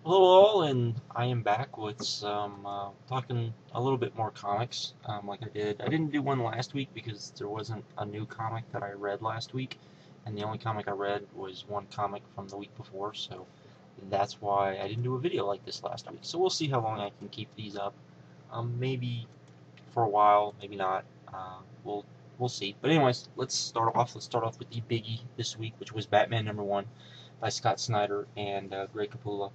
Hello all, and I am back with some talking a little bit more comics. Like I did, I didn't do one last week because there wasn't a new comic that I read last week, and the only comic I read was one comic from the week before, so that's why I didn't do a video like this last week. So we'll see how long I can keep these up. Maybe for a while, maybe not. We'll see. But anyways, let's start off. Let's start off with the biggie this week, which was Batman #1 by Scott Snyder and Greg Capullo,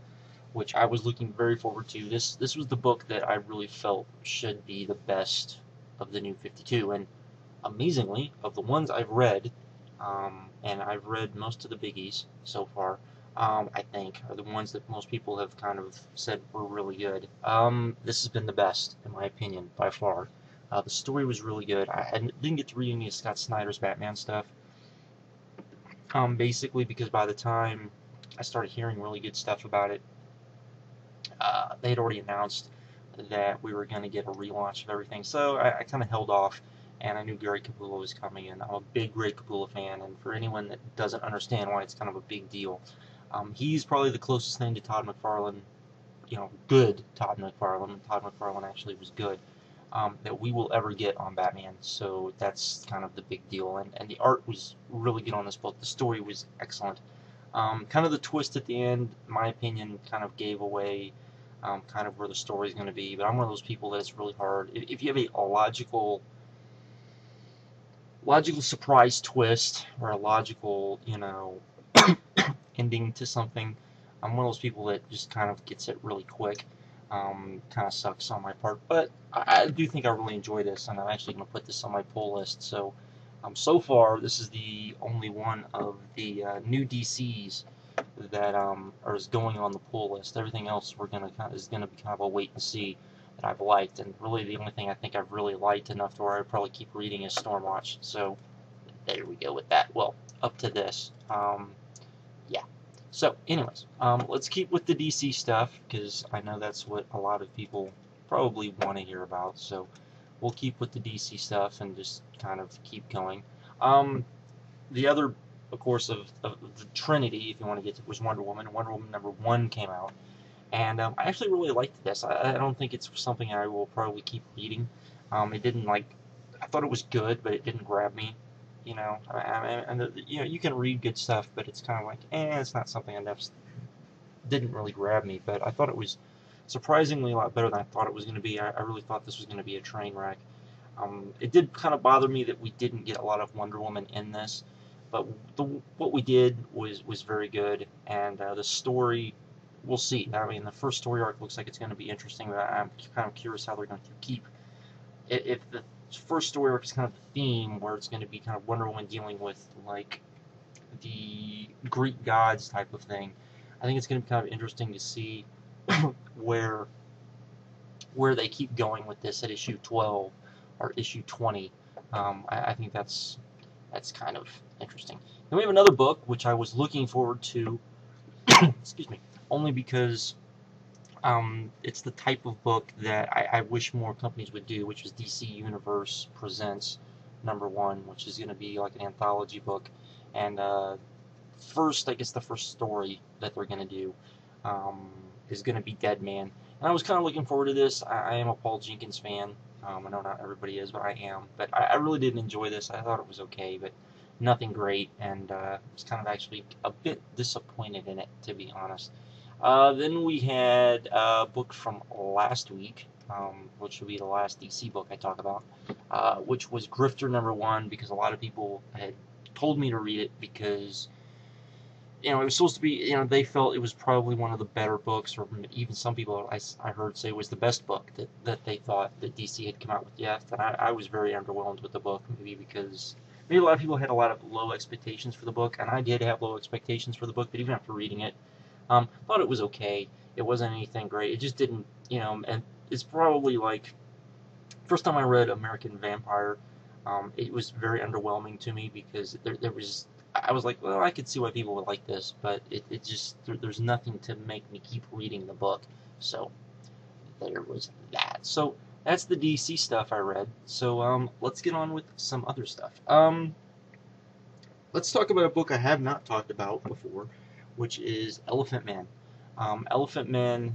which I was looking very forward to. This was the book that I really felt should be the best of the New 52, and amazingly, of the ones I've read, and I've read most of the biggies so far, I think, are the ones that most people have kind of said were really good. This has been the best, in my opinion, by far. The story was really good. I didn't get to read any of Scott Snyder's Batman stuff, basically because by the time I started hearing really good stuff about it, they had already announced that we were going to get a relaunch of everything, so I kind of held off, and I knew Gary Capullo was coming in. I'm a big Gary Capullo fan, and for anyone that doesn't understand why it's kind of a big deal, he's probably the closest thing to Todd McFarlane, good Todd McFarlane. Todd McFarlane actually was good, that we will ever get on Batman, so that's kind of the big deal, and the art was really good on this book. The story was excellent. Kind of the twist at the end, in my opinion, kind of gave away kind of where the story's going to be. But I'm one of those people that it's really hard. If you have a logical surprise twist or a logical, ending to something, I'm one of those people that just kind of gets it really quick. Kind of sucks on my part, but I do think I really enjoy this, and I'm actually going to put this on my pull list. So far, this is the only one of the new DCs that is going on the pull list. Everything else is gonna be kind of a wait and see that I've liked, and really the only thing I think I've really liked enough to where I'd probably keep reading is Stormwatch. So there we go with that. Well, up to this, yeah. So, anyways, let's keep with the DC stuff because I know that's what a lot of people probably want to hear about. So we'll keep with the DC stuff and just kind of keep going. The other, of course, of the Trinity, if you want to get to, was Wonder Woman. Wonder Woman #1 came out, and I actually really liked this. I don't think it's something I will probably keep reading. It didn't I thought it was good, but it didn't grab me. You can read good stuff, but it's kind of like, it's not something didn't really grab me. But I thought it was surprisingly a lot better than I thought it was going to be. I really thought this was going to be a train wreck. It did kind of bother me that we didn't get a lot of Wonder Woman in this, but what we did was very good, and the story, we'll see. I mean, the first story arc looks like it's going to be interesting, but I'm kind of curious how they're going to keep, if the first story arc is kind of the theme, where it's going to be kind of Wonder Woman dealing with, like, the Greek gods type of thing. I think it's going to be kind of interesting to see where they keep going with this at issue 12 or issue 20. I think that's kind of interesting. Then we have another book which I was looking forward to, excuse me, only because it's the type of book that I wish more companies would do, which is DC Universe Presents #1, which is going to be like an anthology book. And I guess the first story that they're going to do is going to be Dead Man. And I was kind of looking forward to this. I am a Paul Jenkins fan. I know not everybody is, but I am. But I really did enjoy this. I thought it was okay, but nothing great, and I was kind of actually a bit disappointed in it, to be honest. Then we had a book from last week, which will be the last DC book I talk about, which was Grifter #1, because a lot of people had told me to read it because it was supposed to be, they felt it was probably one of the better books, or even some people I heard say was the best book that they thought that DC had come out with yet. And I was very underwhelmed with the book, maybe a lot of people had a lot of low expectations for the book, and I did have low expectations for the book, but even after reading it, thought it was okay. It wasn't anything great. It just didn't, and it's probably like, first time I read American Vampire, it was very underwhelming to me because I was like, well, I could see why people would like this, but it just, there's nothing to make me keep reading the book. So there was that. So that's the DC stuff I read. So let's get on with some other stuff. Let's talk about a book I have not talked about before, which is Elephantmen Elephantmen,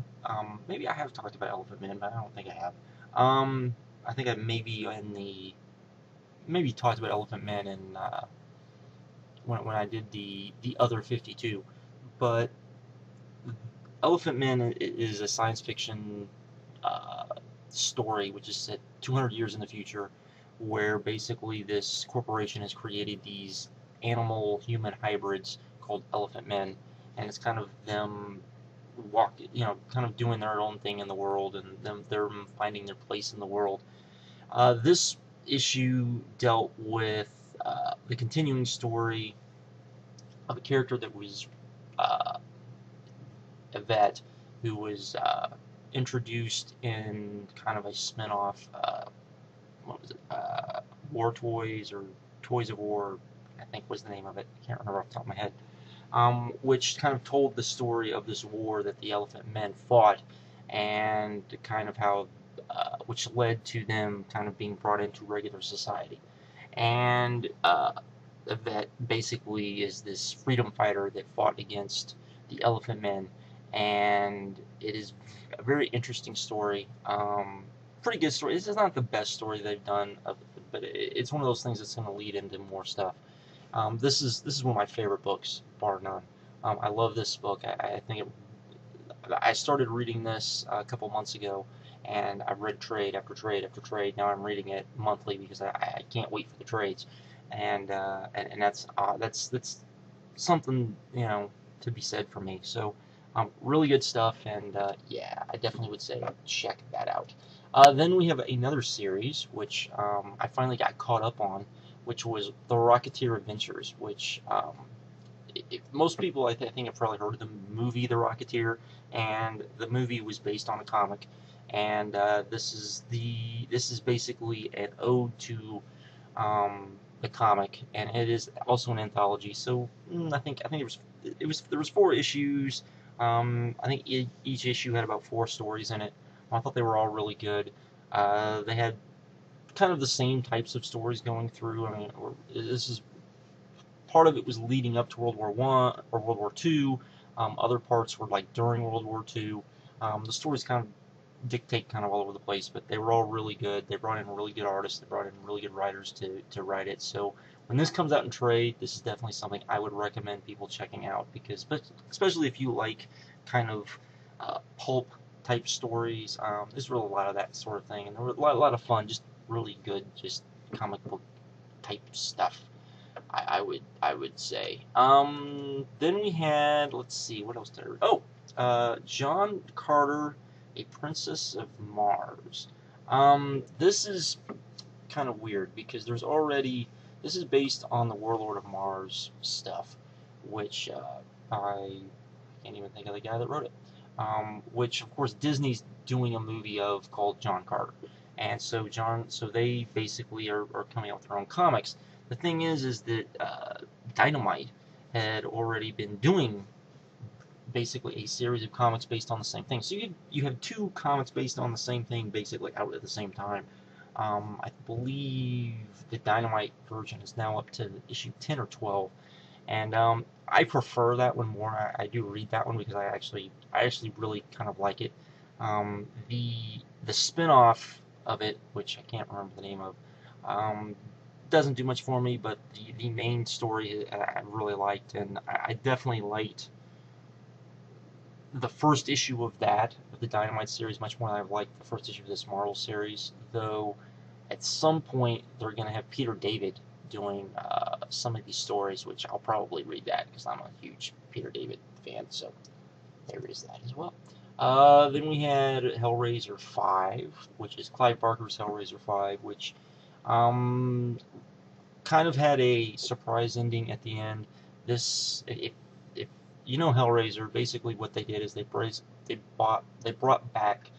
maybe I have talked about Elephantmen, but I don't think I have. Um, I think I maybe talked about Elephantmen in when I did the other 52, but Elephantmen is a science fiction uh, story which is set 200 years in the future, where basically this corporation has created these animal-human hybrids called Elephantmen, and it's kind of them kind of doing their own thing in the world, and they're finding their place in the world. This issue dealt with the continuing story of a character that was uh, a vet who was introduced in kind of a spin-off, what was it, War Toys or Toys of War, I think was the name of it. I can't remember off the top of my head. Which kind of told the story of this war that the Elephant Men fought, and kind of how, which led to them kind of being brought into regular society. And that basically is this freedom fighter that fought against the Elephant Men, and it is a very interesting story. Pretty good story. This is not the best story they've done, but it's one of those things that's going to lead into more stuff. This is one of my favorite books, bar none. I love this book. I think I started reading this a couple months ago, and I've read trade after trade after trade. Now I'm reading it monthly because I can't wait for the trades, and that's something to be said for me. So really good stuff, and yeah, I definitely would say check that out. Then we have another series which I finally got caught up on, which was the Rocketeer Adventurers, which most people think have probably heard of the movie The Rocketeer, and the movie was based on a comic, and this is basically an ode to the comic, and it is also an anthology. So I think there was 4 issues. I think each issue had about 4 stories in it. I thought they were all really good. They had kind of the same types of stories going through. I mean, this is part of it was leading up to World War One or World War Two. Other parts were like during World War Two. The stories kind of dictate kind of all over the place, but they were all really good. They brought in really good artists. They brought in really good writers to write it. So when this comes out in trade, this is definitely something I would recommend people checking out, because especially if you like kind of pulp type stories, there's really a lot of that sort of thing, and there were a lot of fun, just really good, just comic book type stuff. I would say. Then we had, let's see, what else did I read? Oh, John Carter, A Princess of Mars. This is kind of weird because this is based on the Warlord of Mars stuff, which I can't even think of the guy that wrote it. Which of course Disney's doing a movie of called John Carter, and so they basically are coming out with their own comics. The thing is that Dynamite had already been doing basically a series of comics based on the same thing. So you have 2 comics based on the same thing basically out at the same time. I believe the Dynamite version is now up to issue 10 or 12, and I prefer that one more. I do read that one because I actually really kind of like it. The spin-off of it, which I can't remember the name of, doesn't do much for me, but the main story I really liked, and I definitely liked the first issue of the Dynamite series, much more than I've liked the first issue of this Marvel series, though at some point they're going to have Peter David doing some of these stories, which I'll probably read that because I'm a huge Peter David fan, so there is that as well. Then we had Hellraiser 5, which is Clive Barker's Hellraiser 5, which kind of had a surprise ending at the end. If you know Hellraiser, basically what they did is they brought back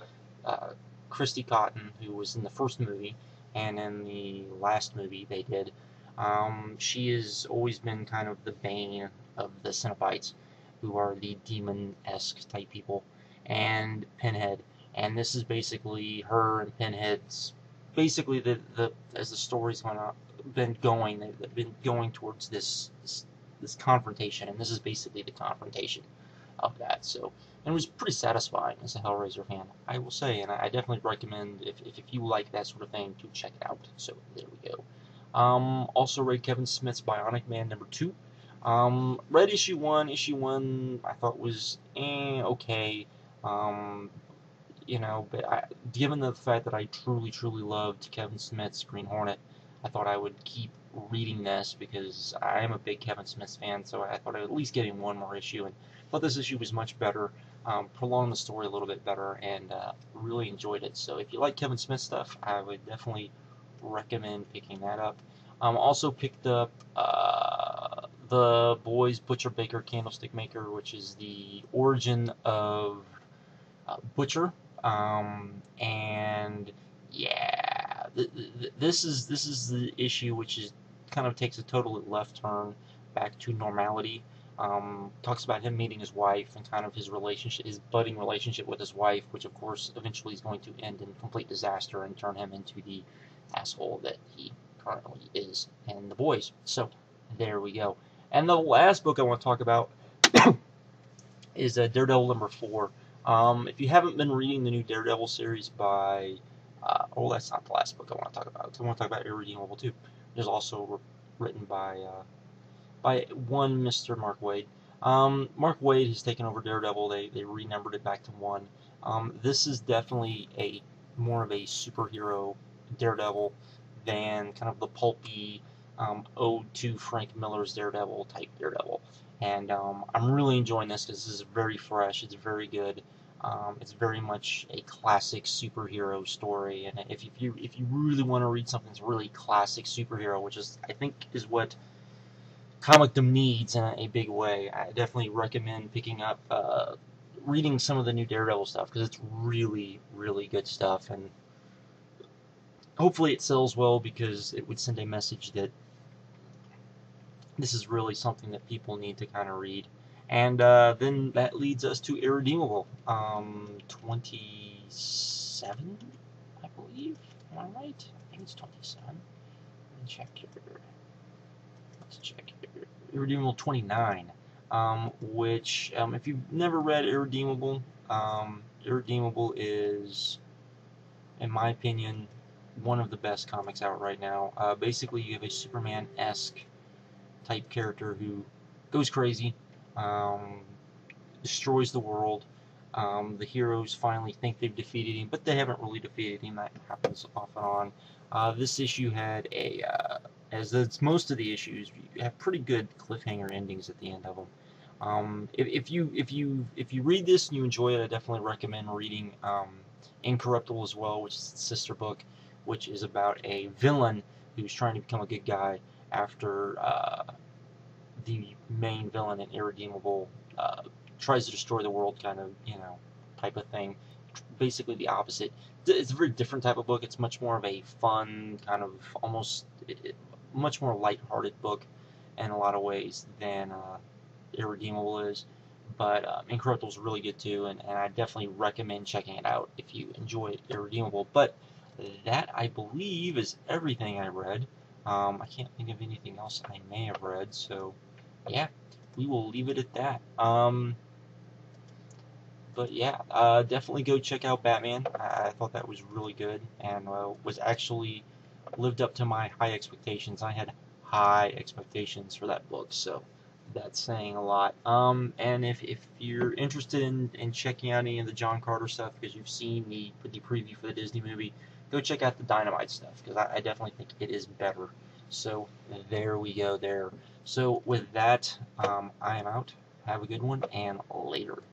Christy Cotton, who was in the first movie, and in the last movie they did. She has always been kind of the bane of the Cenobites, who are the demon-esque type people, and Pinhead. And this is basically her and Pinhead's basically the as the story's been going, they've been going towards this confrontation, and this is basically the confrontation. of that. So, and it was pretty satisfying as a Hellraiser fan, I will say, and I definitely recommend if you like that sort of thing to check it out. So there we go. Also read Kevin Smith's Bionic Man #2. Read issue one. Issue one I thought was okay. Um, but given the fact that I truly loved Kevin Smith's Green Hornet, I thought I would keep reading this because I am a big Kevin Smith fan, so I thought I would at least get him one more issue, and thought this issue was much better, prolonged the story a little bit better, and really enjoyed it. So if you like Kevin Smith stuff, I would definitely recommend picking that up. Also picked up The Boys Butcher Baker Candlestick Maker, which is the origin of Butcher, and yeah, this is the issue which is kind of takes a total left turn back to normality. Talks about him meeting his wife and kind of his relationship, his budding relationship with his wife, which of course eventually is going to end in complete disaster and turn him into the asshole that he currently is in The Boys. So there we go. And the last book I want to talk about is Daredevil #4. If you haven't been reading the new Daredevil series by, that's not the last book I want to talk about. I want to talk about Irredeemable too. There's also written by one Mr. Mark Waid. Mark Waid has taken over Daredevil. They renumbered it back to one. This is definitely more of a superhero Daredevil than kind of the pulpy ode to Frank Miller's Daredevil type Daredevil. And I'm really enjoying this because this is very fresh. It's very good. It's very much a classic superhero story. And if you really want to read something that's really classic superhero, which is I think is what comicdom needs in a big way, I definitely recommend picking up reading some of the new Daredevil stuff because it's really good stuff. And hopefully it sells well because it would send a message that this is really something that people need to kind of read. And then that leads us to Irredeemable, 27, I believe. Am I right? I think it's 27. Let me check here. Let's check here. Irredeemable 29, which, if you've never read Irredeemable, Irredeemable is, in my opinion, one of the best comics out right now. Basically, you have a Superman-esque type character who goes crazy, destroys the world. The heroes finally think they've defeated him, but they haven't really defeated him. That happens off and on. This issue had as it's most of the issues, you have pretty good cliffhanger endings at the end of them. If you read this and you enjoy it, I definitely recommend reading Incorruptible as well, which is its sister book, which is about a villain who's trying to become a good guy after the main villain in Irredeemable tries to destroy the world, kind of, type of thing. Basically the opposite. It's a very different type of book. It's much more of a fun, kind of almost much more light-hearted book in a lot of ways than Irredeemable is. But Incorruptible is really good too, and I definitely recommend checking it out if you enjoy Irredeemable. But that, I believe, is everything I read. I can't think of anything else I may have read, so yeah, we will leave it at that. But yeah, definitely go check out Batman. I thought that was really good, and was actually lived up to my high expectations. I had high expectations for that book, so that's saying a lot. And if you're interested in checking out any of the John Carter stuff because you've seen the preview for the Disney movie, go check out the Dynamite stuff because I definitely think it is better. So there we go there. So with that, I am out. Have a good one, and later.